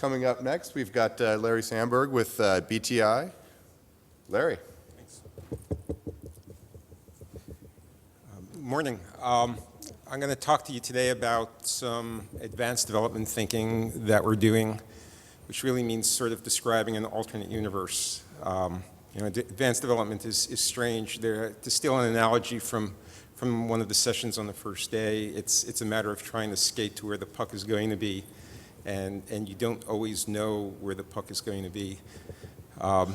Coming up next, we've got Larry Samberg with BTI. Larry. Thanks. Morning. I'm going to talk to you today about some advanced development thinking that we're doing, which really means sort of describing an alternate universe. Advanced development is strange. To steal an analogy from one of the sessions on the first day, it's a matter of trying to skate to where the puck is going to be, and you don't always know where the puck is going to be. I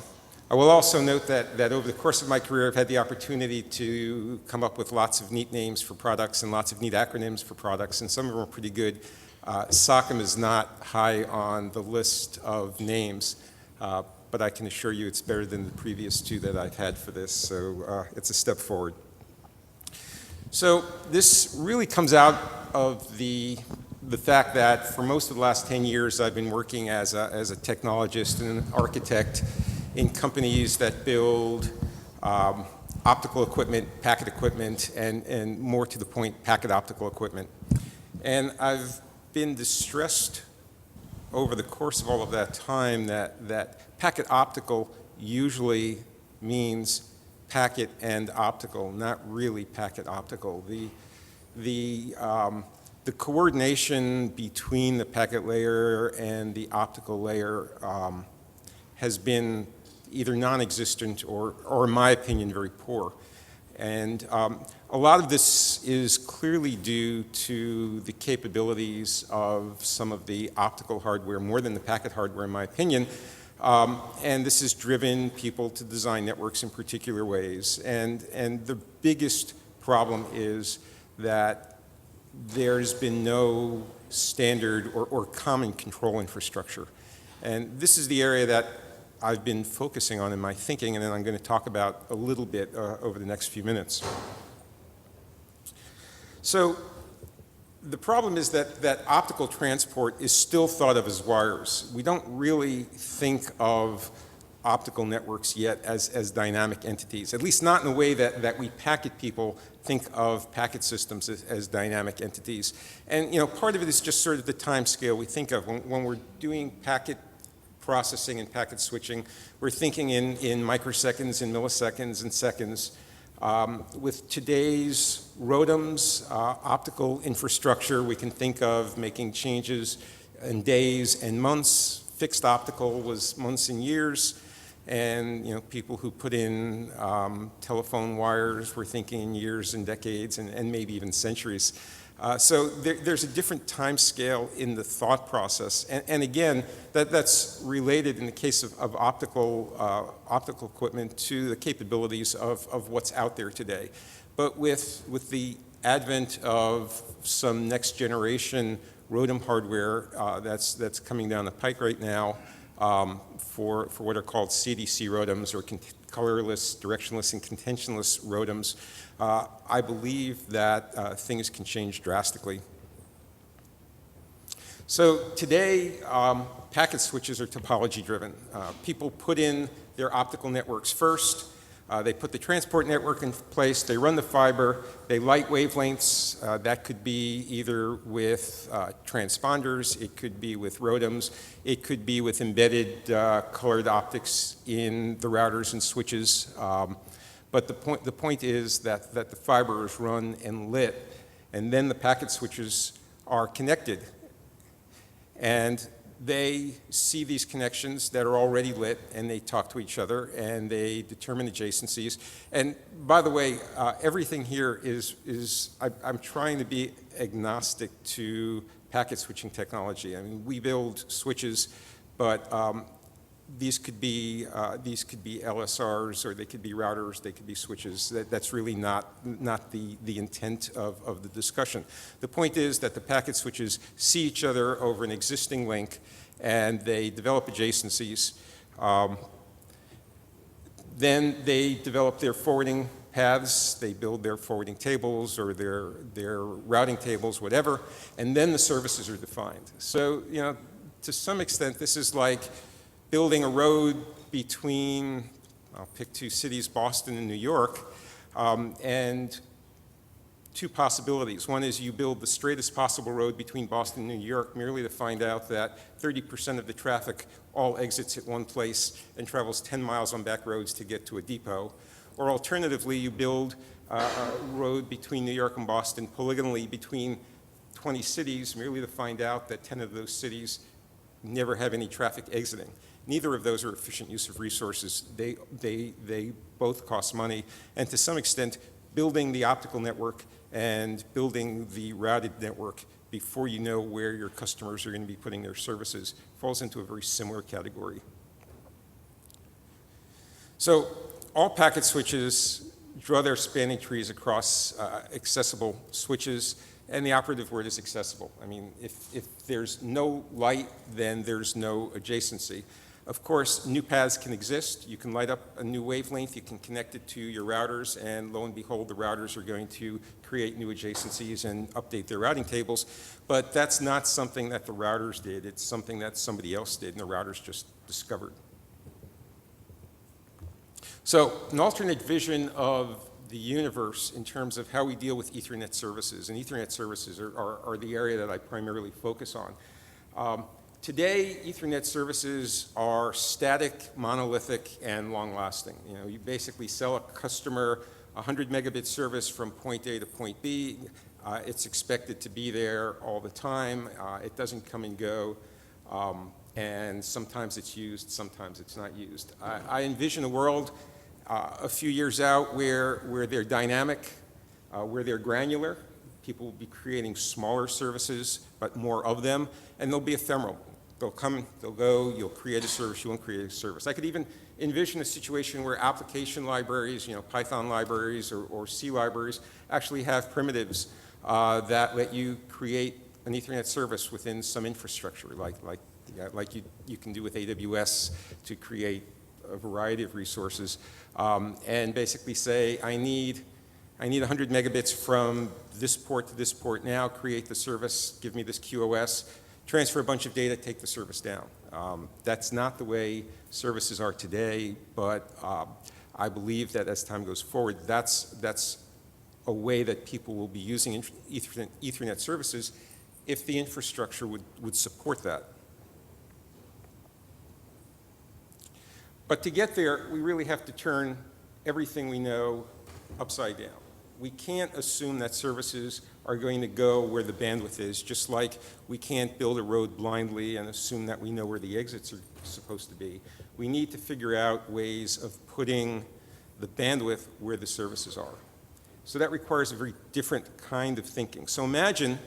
will also note that over the course of my career, I've had the opportunity to come up with lots of neat names for products and lots of neat acronyms for products, and some of them are pretty good. SOCM is not high on the list of names, but I can assure you it's better than the previous two that I've had for this, so it's a step forward. So this really comes out of the fact that for most of the last 10 years I've been working as a technologist and an architect in companies that build optical equipment, packet equipment, and more to the point, packet optical equipment. And I've been distressed over the course of all of that time that packet optical usually means packet and optical, not really packet optical. The coordination between the packet layer and the optical layer has been either non-existent or in my opinion, very poor. And a lot of this is clearly due to the capabilities of some of the optical hardware, more than the packet hardware in my opinion. And this has driven people to design networks in particular ways. And the biggest problem is that there's been no standard or common control infrastructure. And this is the area that I've been focusing on in my thinking, and then I'm going to talk about a little bit over the next few minutes. So the problem is that optical transport is still thought of as wires. We don't really think of optical networks yet as dynamic entities, at least not in the way that we packet people think of packet systems as dynamic entities. And part of it is just sort of the time scale we think of. When we're doing packet processing and packet switching, we're thinking in microseconds and milliseconds and seconds. With today's ROADMs, optical infrastructure, we can think of making changes in days and months. Fixed optical was months and years. And people who put in telephone wires were thinking in years and decades and maybe even centuries. So there's a different time scale in the thought process. And again, that's related in the case of optical equipment to the capabilities of what's out there today. But with the advent of some next generation ROADM hardware that's coming down the pike right now for what are called CDC ROADMs, or colorless, directionless, and contentionless ROADMs, I believe that things can change drastically. So today, packet switches are topology driven. People put in their optical networks first. They put the transport network in place, they run the fiber, they light wavelengths. That could be either with transponders, it could be with ROADMs, it could be with embedded colored optics in the routers and switches. But the point is that the fiber is run and lit, and then the packet switches are connected. And they see these connections that are already lit, and they talk to each other, and they determine adjacencies. And by the way, everything here I'm trying to be agnostic to packet switching technology. I mean, we build switches, but these could be LSRs, or they could be routers, they could be switches. That's really not the intent of the discussion. The point is that the packet switches see each other over an existing link, and they develop adjacencies. Then they develop their forwarding paths, they build their forwarding tables or their routing tables, whatever, and then the services are defined. So, to some extent, this is like building a road between, I'll pick two cities, Boston and New York, and two possibilities. One is you build the straightest possible road between Boston and New York merely to find out that 30% of the traffic all exits at one place and travels 10 miles on back roads to get to a depot. Or alternatively, you build a road between New York and Boston polygonally between 20 cities merely to find out that 10 of those cities never have any traffic exiting. Neither of those are efficient use of resources. They both cost money, and to some extent, building the optical network and building the routed network before you know where your customers are going to be putting their services falls into a very similar category. So all packet switches draw their spanning trees across accessible switches, and the operative word is accessible. I mean, if there's no light, then there's no adjacency. Of course, new paths can exist. You can light up a new wavelength, you can connect it to your routers, and lo and behold, the routers are going to create new adjacencies and update their routing tables. But that's not something that the routers did. It's something that somebody else did, and the routers just discovered. So an alternate vision of the universe in terms of how we deal with Ethernet services, and Ethernet services are the area that I primarily focus on. Today, Ethernet services are static, monolithic, and long-lasting. You know, you basically sell a customer a 100 megabit service from point A to point B. It's expected to be there all the time. It doesn't come and go, and sometimes it's used, sometimes it's not used. I envision a world a few years out where they're dynamic, where they're granular. People will be creating smaller services, but more of them, and they'll be ephemeral. They'll come, they'll go, you'll create a service, you won't create a service. I could even envision a situation where application libraries, you know, Python libraries or C libraries actually have primitives that let you create an Ethernet service within some infrastructure, like you can do with AWS to create a variety of resources, and basically say, I need 100 megabits from this port to this port now, create the service, give me this QoS, transfer a bunch of data, take the service down. That's not the way services are today, but I believe that as time goes forward, that's a way that people will be using Ethernet services if the infrastructure would support that. But to get there, we really have to turn everything we know upside down. We can't assume that services are going to go where the bandwidth is, just like we can't build a road blindly and assume that we know where the exits are supposed to be. We need to figure out ways of putting the bandwidth where the services are. So that requires a very different kind of thinking. So imagine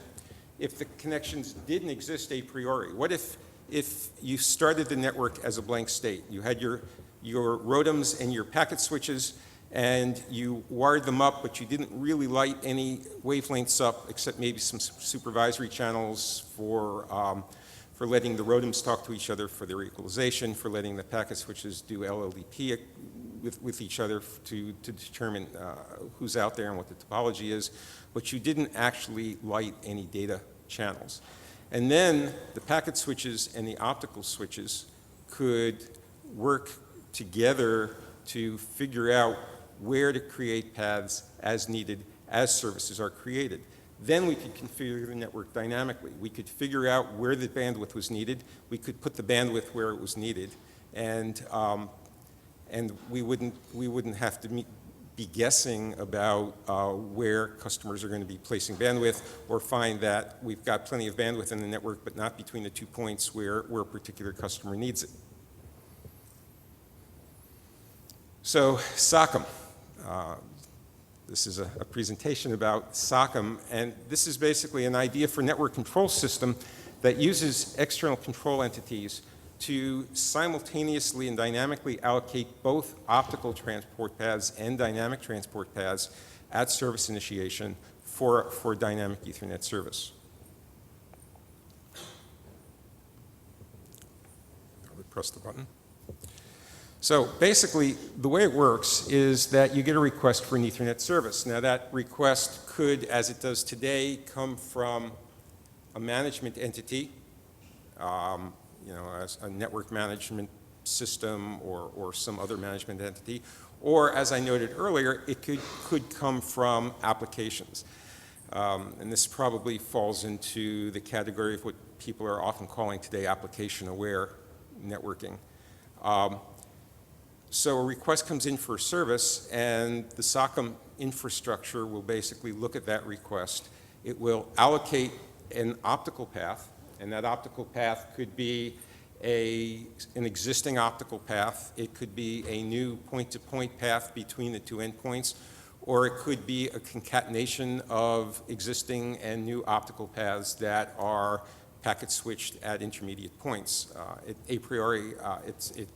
if the connections didn't exist a priori. What if you started the network as a blank state? You had your ROADMs and your packet switches, and you wired them up, but you didn't really light any wavelengths up except maybe some supervisory channels for letting the ROADMs talk to each other for their equalization, for letting the packet switches do LLDP with each other to determine who's out there and what the topology is, but you didn't actually light any data channels. And then the packet switches and the optical switches could work together to figure out where to create paths as needed as services are created. Then we could configure the network dynamically. We could figure out where the bandwidth was needed. We could put the bandwidth where it was needed, and we wouldn't have to be guessing about where customers are going to be placing bandwidth, or find that we've got plenty of bandwidth in the network, but not between the 2 points where a particular customer needs it. So SOCM. This is a presentation about SOCM, and this is basically an idea for network control system that uses external control entities to simultaneously and dynamically allocate both optical transport paths and dynamic transport paths at service initiation for dynamic Ethernet service. I would press the button. So basically, the way it works is that you get a request for an Ethernet service. Now that request could, as it does today, come from a management entity, you know, as a network management system or some other management entity, or as I noted earlier, it could come from applications. And this probably falls into the category of what people are often calling today application-aware networking. So a request comes in for a service, and the SOCM infrastructure will basically look at that request. It will allocate an optical path, and that optical path could be an existing optical path. It could be a new point-to-point path between the two endpoints, or it could be a concatenation of existing and new optical paths that are packet switched at intermediate points. A priori,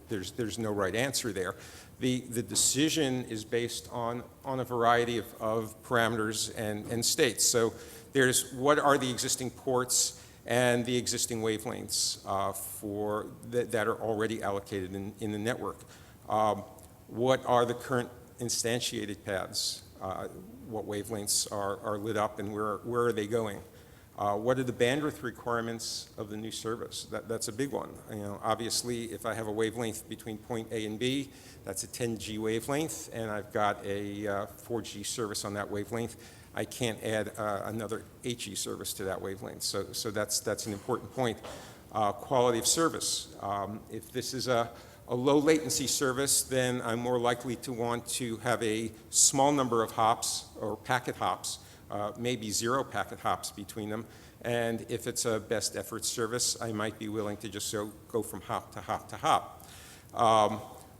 there's no right answer there. The decision is based on a variety of parameters and states. So there's what are the existing ports and the existing wavelengths that are already allocated in the network. What are the current instantiated paths? What wavelengths are lit up and where are they going? What are the bandwidth requirements of the new service? That's a big one. Obviously, if I have a wavelength between point A and B, that's a 10G wavelength, and I've got a 4G service on that wavelength. I can't add another 8G service to that wavelength. So that's an important point. Quality of service. If this is a low latency service, then I'm more likely to want to have a small number of hops or packet hops, maybe 0 packet hops between them. And if it's a best effort service, I might be willing to just go from hop to hop to hop.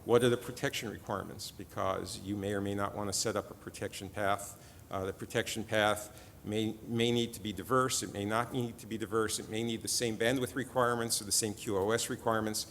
What are the protection requirements? Because you may or may not want to set up a protection path. The protection path may need to be diverse. It may not need to be diverse. It may need the same bandwidth requirements or the same QoS requirements.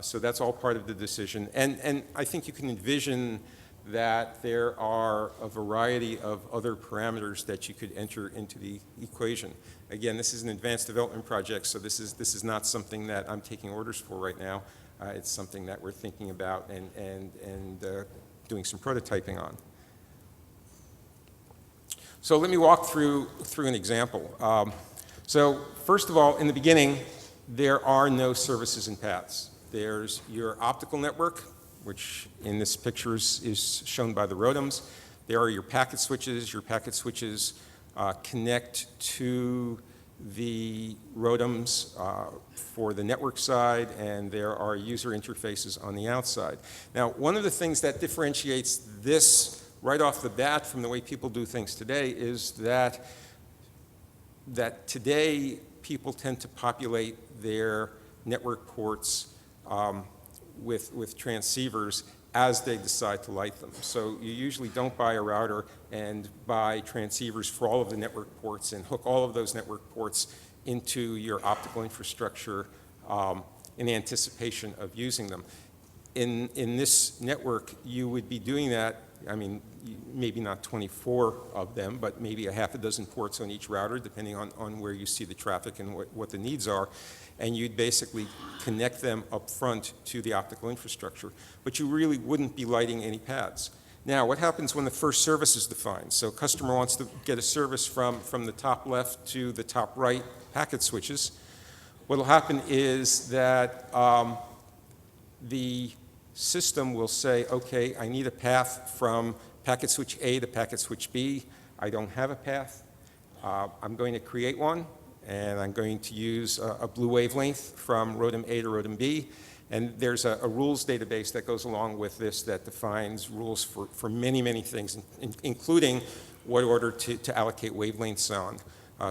So that's all part of the decision. And I think you can envision that there are a variety of other parameters that you could enter into the equation. Again, this is an advanced development project, so this is not something that I'm taking orders for right now. It's something that we're thinking about and doing some prototyping on. So let me walk through an example. So first of all, in the beginning, there are no services and paths. There's your optical network, which in this picture is shown by the ROADMs. There are your packet switches. Your packet switches connect to the ROADMs for the network side, and there are user interfaces on the outside. Now, one of the things that differentiates this right off the bat from the way people do things today is that today people tend to populate their network ports with transceivers as they decide to light them. So you usually don't buy a router and buy transceivers for all of the network ports and hook all of those network ports into your optical infrastructure in anticipation of using them. In this network, you would be doing that, I mean, maybe not 24 of them, but maybe a half a dozen ports on each router, depending on where you see the traffic and what the needs are. And you'd basically connect them up front to the optical infrastructure. But you really wouldn't be lighting any paths. Now, what happens when the first service is defined? So a customer wants to get a service from the top left to the top right packet switches. What will happen is that the system will say, okay, I need a path from packet switch A to packet switch B. I don't have a path. I'm going to create one, and I'm going to use a blue wavelength from ROADM A to ROADM B. And there's a rules database that goes along with this that defines rules for many, many things, including what order to allocate wavelengths on.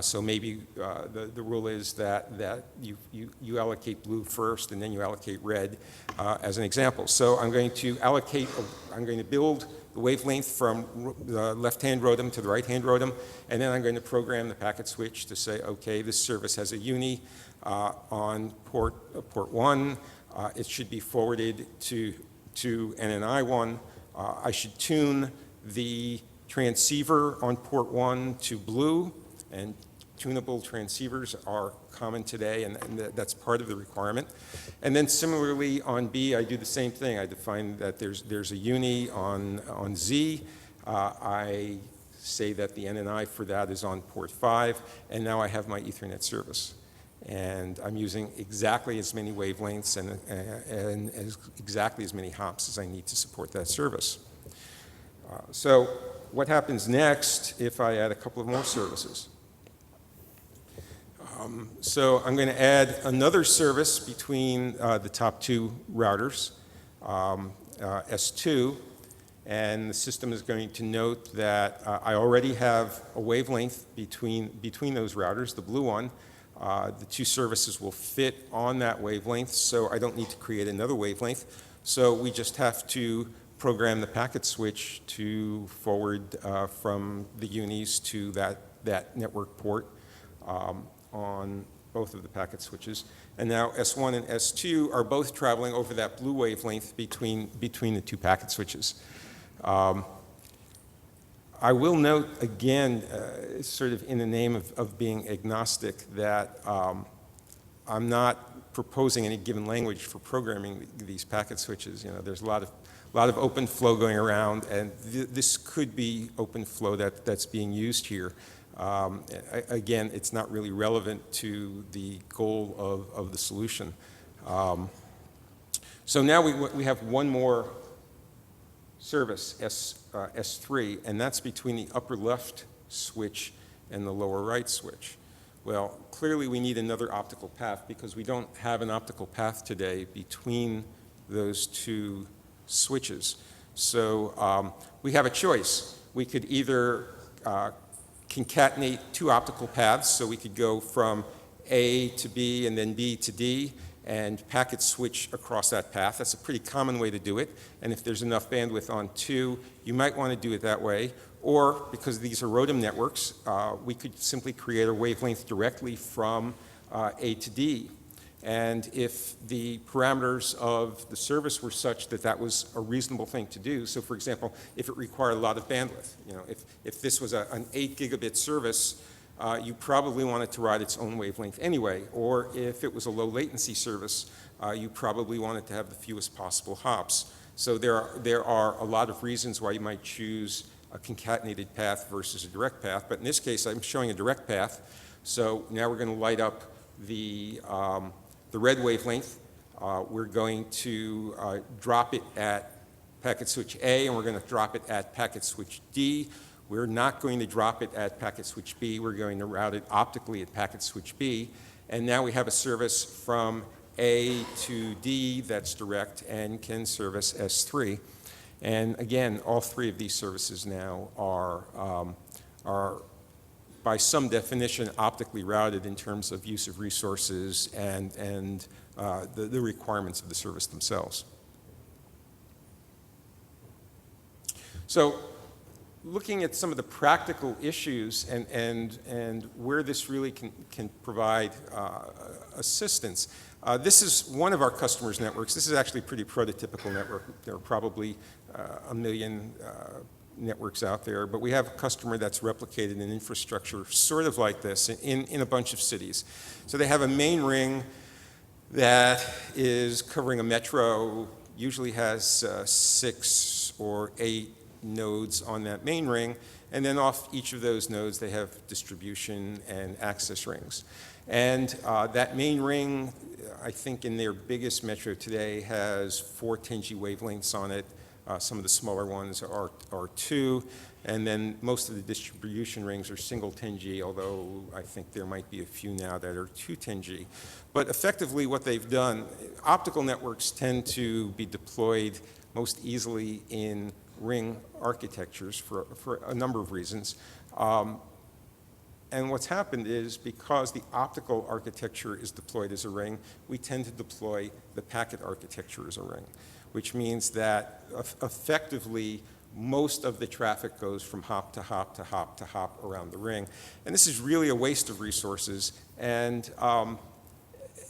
So maybe the rule is that you allocate blue first and then you allocate red as an example. So I'm going to I'm going to build the wavelength from the left-hand ROADM to the right-hand ROADM, and then I'm going to program the packet switch to say, okay, this service has a uni on port 1. It should be forwarded to NNI1. I should tune the transceiver on port 1 to blue, and tunable transceivers are common today, and that's part of the requirement. And then similarly on B, I do the same thing. I define that there's a uni on Z. I say that the NNI for that is on port 5, and now I have my Ethernet service. And I'm using exactly as many wavelengths and exactly as many hops as I need to support that service. So what happens next if I add a couple of more services? So I'm going to add another service between the top two routers, S2, and the system is going to note that I already have a wavelength between those routers, the blue one. The two services will fit on that wavelength, so I don't need to create another wavelength. So we just have to program the packet switch to forward from the unis to that network port on both of the packet switches. And now S1 and S2 are both traveling over that blue wavelength between the two packet switches. I will note again, sort of in the name of being agnostic, that I'm not proposing any given language for programming these packet switches. You know, there's a lot of open flow going around, and this could be open flow that's being used here. Again, it's not really relevant to the goal of the solution. So now we have one more service, S3, and that's between the upper left switch and the lower right switch. Well, clearly we need another optical path because we don't have an optical path today between those two switches. So we have a choice. We could either concatenate two optical paths, so we could go from A to B and then B to D and packet switch across that path. That's a pretty common way to do it. And if there's enough bandwidth on 2, you might want to do it that way. Or, because these are ROADM networks, we could simply create a wavelength directly from A to D. And if the parameters of the service were such that that was a reasonable thing to do, so for example, if it required a lot of bandwidth, you know, if this was an 8 gigabit service, you probably want it to ride its own wavelength anyway. Or if it was a low latency service, you probably want it to have the fewest possible hops. So there are a lot of reasons why you might choose a concatenated path versus a direct path. But in this case, I'm showing a direct path. So now we're going to light up the red wavelength. We're going to drop it at packet switch A, and we're going to drop it at packet switch D. We're not going to drop it at packet switch B. We're going to route it optically at packet switch B. And now we have a service from A to D that's direct and can service S3. And again, all three of these services now are by some definition optically routed in terms of use of resources and the requirements of the service themselves. So looking at some of the practical issues and where this really can provide assistance. This is one of our customers' networks. This is actually a pretty prototypical network. There are probably 1 million networks out there, but we have a customer that's replicated an infrastructure sort of like this in a bunch of cities. So they have a main ring that is covering a metro, usually has 6 or 8 nodes on that main ring, and then off each of those nodes they have distribution and access rings. And that main ring, I think in their biggest metro today, has 4 10G wavelengths on it. Some of the smaller ones are 2, and then most of the distribution rings are single 10G, although I think there might be a few now that are 2 10G. But effectively what they've done, optical networks tend to be deployed most easily in ring architectures for a number of reasons. And what's happened is because the optical architecture is deployed as a ring, we tend to deploy the packet architecture as a ring, which means that effectively most of the traffic goes from hop to hop to hop to hop around the ring. And this is really a waste of resources, and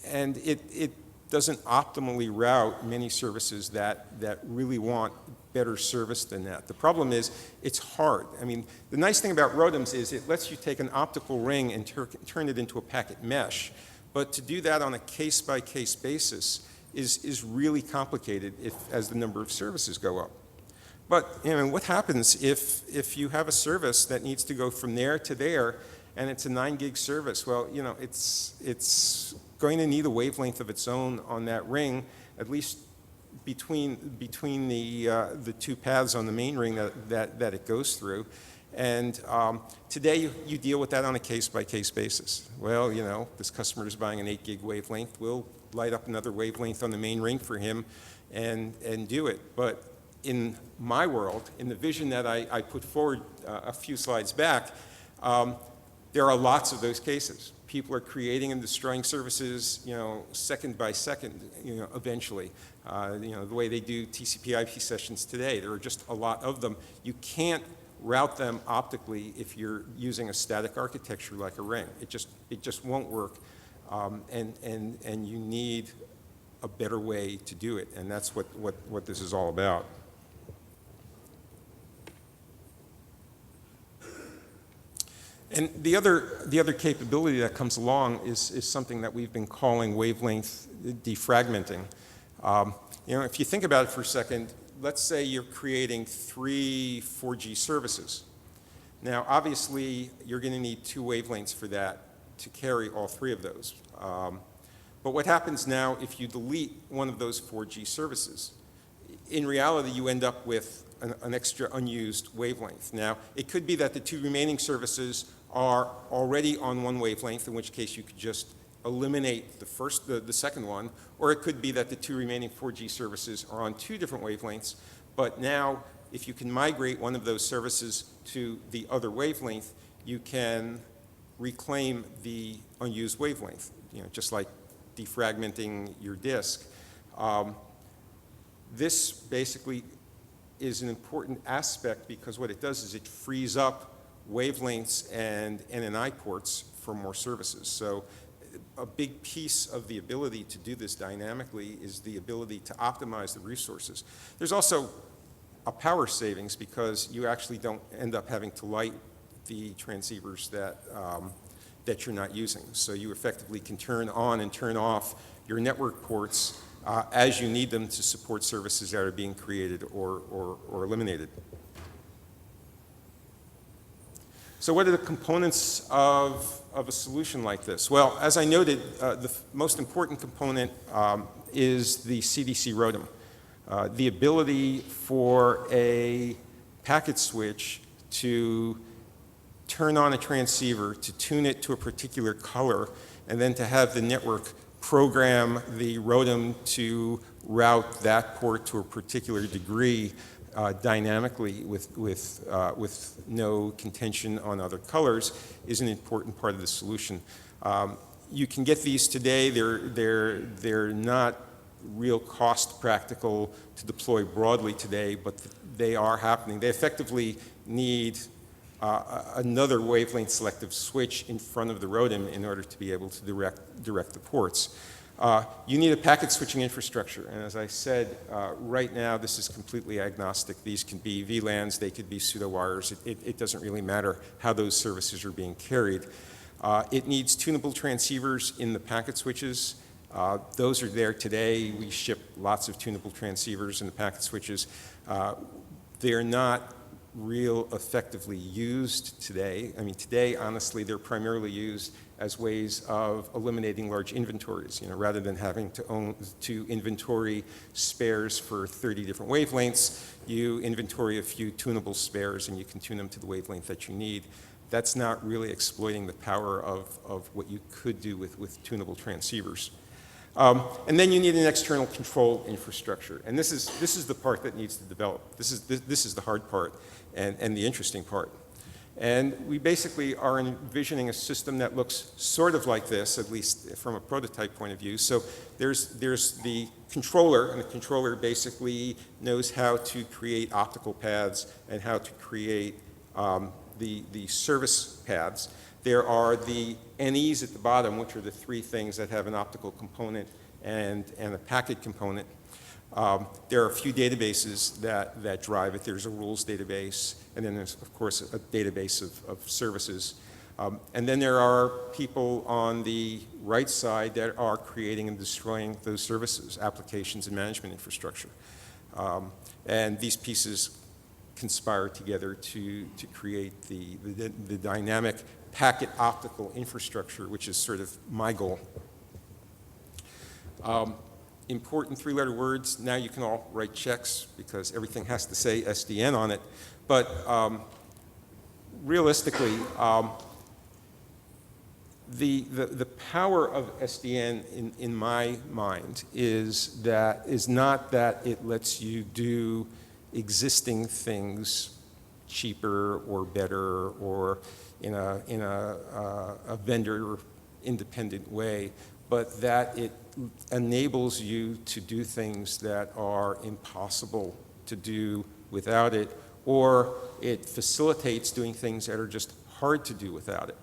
it doesn't optimally route many services that really want better service than that. The problem is it's hard. I mean, the nice thing about ROADMs is it lets you take an optical ring and turn it into a packet mesh. But to do that on a case-by-case basis is really complicated as the number of services go up. But you know, what happens if you have a service that needs to go from there to there and it's a 9 gig service? Well, you know, it's going to need a wavelength of its own on that ring, at least between the two paths on the main ring that it goes through. And today you deal with that on a case-by-case basis. Well, you know, this customer is buying an 8 gig wavelength. We'll light up another wavelength on the main ring for him and do it. But in my world, in the vision that I put forward a few slides back, there are lots of those cases. People are creating and destroying services, you know, second by second, you know, eventually. You know, the way they do TCP/IP sessions today, there are just a lot of them. You can't route them optically if you're using a static architecture like a ring. It just won't work, and you need a better way to do it, and that's what this is all about. And the other capability that comes along is something that we've been calling wavelength defragmenting. You know, if you think about it for a second, let's say you're creating 3 4G services. Now, obviously, you're going to need 2 wavelengths for that to carry all 3 of those. But what happens now if you delete one of those 4G services? In reality, you end up with an extra unused wavelength. Now, it could be that the 2 remaining services are already on 1 wavelength, in which case you could just eliminate the second one, or it could be that the 2 remaining 4G services are on 2 different wavelengths, but now if you can migrate one of those services to the other wavelength, you can reclaim the unused wavelength, you know, just like defragmenting your disk. This basically is an important aspect because what it does is it frees up wavelengths and NNI ports for more services. So a big piece of the ability to do this dynamically is the ability to optimize the resources. There's also a power savings because you actually don't end up having to light the transceivers that you're not using. So you effectively can turn on and turn off your network ports as you need them to support services that are being created or eliminated. So what are the components of a solution like this? Well, as I noted, the most important component is the CDC ROADM. The ability for a packet switch to turn on a transceiver, to tune it to a particular color, and then to have the network program the ROADM to route that port to a particular degree dynamically with no contention on other colors is an important part of the solution. You can get these today. They're not real cost practical to deploy broadly today, but they are happening. They effectively need another wavelength selective switch in front of the ROADM in order to be able to direct the ports. You need a packet switching infrastructure, and as I said, right now this is completely agnostic. These can be VLANs, they could be pseudo wires. It doesn't really matter how those services are being carried. It needs tunable transceivers in the packet switches. Those are there today. We ship lots of tunable transceivers in the packet switches. They're not real effectively used today. I mean, today, honestly, they're primarily used as ways of eliminating large inventories. You know, rather than having to inventory spares for 30 different wavelengths, you inventory a few tunable spares and you can tune them to the wavelength that you need. That's not really exploiting the power of what you could do with tunable transceivers. And then you need an external control infrastructure, and this is the part that needs to develop. This is the hard part and the interesting part. And we basically are envisioning a system that looks sort of like this, at least from a prototype point of view. So there's the controller, and the controller basically knows how to create optical paths and how to create the service paths. There are the NEs at the bottom, which are the 3 things that have an optical component and a packet component. There are a few databases that drive it. There's a rules database, and then there's, of course, a database of services. And then there are people on the right side that are creating and destroying those services, applications and management infrastructure. And these pieces conspire together to create the dynamic packet optical infrastructure, which is sort of my goal. important three-letter words. Now you can all write checks because everything has to say SDN on it. But realistically, the power of SDN in my mind is not that it lets you do existing things cheaper or better or in a vendor independent way, but that it enables you to do things that are impossible to do without it, or it facilitates doing things that are just hard to do without it.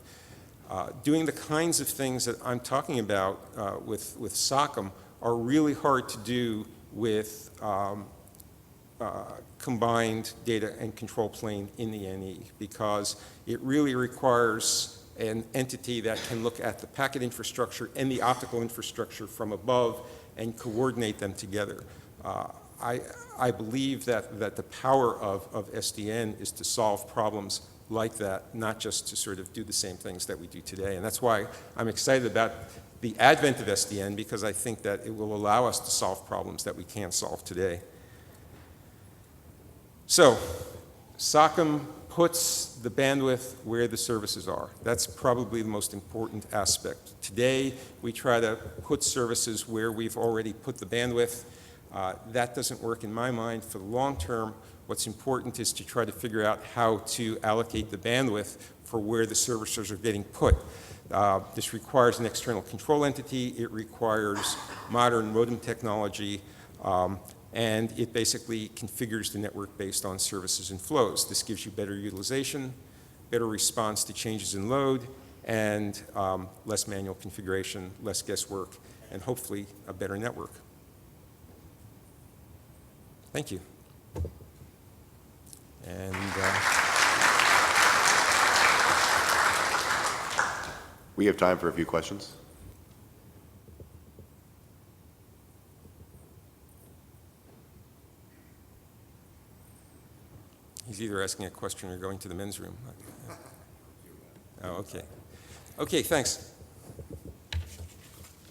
Doing the kinds of things that I'm talking about with SOCM are really hard to do with combined data and control plane in the NE, because it really requires an entity that can look at the packet infrastructure and the optical infrastructure from above and coordinate them together. I believe that the power of SDN is to solve problems like that, not just to sort of do the same things that we do today. And that's why I'm excited about the advent of SDN, because I think that it will allow us to solve problems that we can't solve today. So, SOCM puts the bandwidth where the services are. That's probably the most important aspect. Today, we try to put services where we've already put the bandwidth. That doesn't work in my mind. For the long term, what's important is to try to figure out how to allocate the bandwidth for where the services are getting put. This requires an external control entity. It requires modern ROADM technology. And it basically configures the network based on services and flows. This gives you better utilization, better response to changes in load, and less manual configuration, less guesswork, and hopefully a better network. Thank you. And we have time for a few questions. He's either asking a question or going to the men's room. Oh, okay. Okay, thanks.